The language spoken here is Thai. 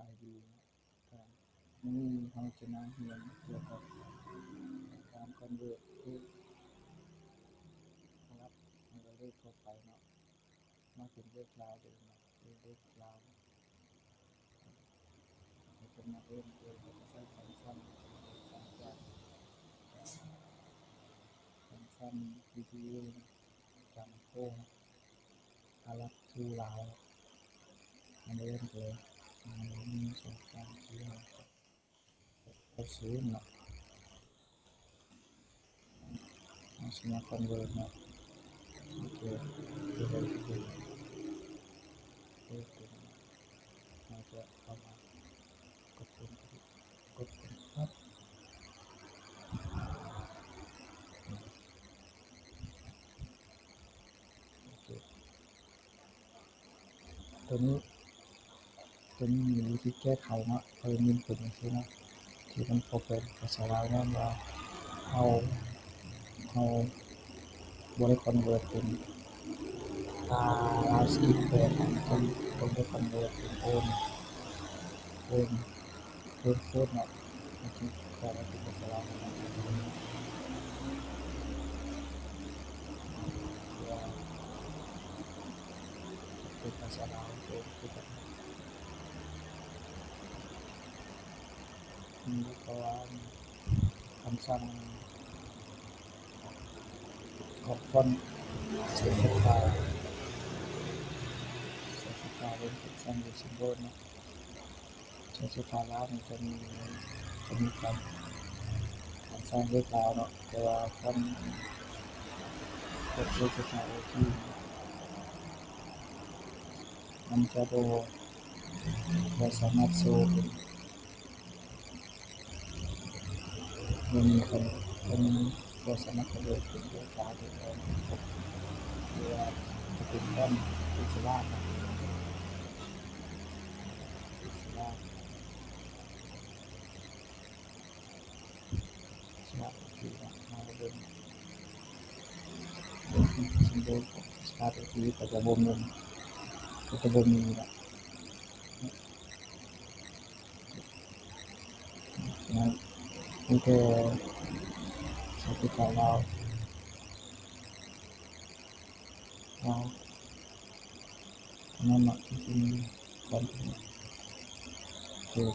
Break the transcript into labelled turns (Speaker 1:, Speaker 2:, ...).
Speaker 1: ายดีการนี่เราจะมาเรียนเกี่ยวกับการคอนเวิร์ตที่นะครับมันก็เลขทั่วไปเนาะมาเป็นเลขลาวเดิมเนาะเลขลาวเราจะมาเริ่มโดยเราจะใช้ฟังก์ชันฟังก์ชันVBA การโค้งอารักทูลาวมาเริ่มเลยมีสองการที่เราซื้อเนาะมาสมัครคอนเวิร์ตเนาะโอเคที่เราจะดูเลขตัวนี้เราจะเข้ามากดปุ่มครับ ตัวนี้มีวิธีแก้ไขเนาะมีผลอย่างที่นะที่มันพบเป็นภาษาลาวนั่นว่าเอาบริคอนเวิร์ตเป็นลาวสกิปเปดต้องได้คอนเวิร์ตเป็นโอนโคตรเนาะที่ขอมาเป็นภาษาลาวนะว่าเป็นภาษาลาวเป็นคือแบบมีเพราะว่าคำสั่งของฟอนต์เซฟไฟล์เป็นคำสั่งอยู่สิงโตเนาะเซฟไฟล์แล้วมันจะมีการสร้างเลขลาวเนาะแต่ว่าฟอนต์กดเซฟไฟล์ที่มันจะบ่สามารถโชว์เป็นเป็นบ่สามารถจะเป็นเลขลาวได้หรือว่าจะเป็นฟอนต์อิสระเนาะอิสระที่มาเป็นสิงโตของสตาร์ทที่ก็จะบ่มีเนาะนั้นมีแต่เซฟไฟล์ลาวนั่นเนาะที่มีฟอนต์คือ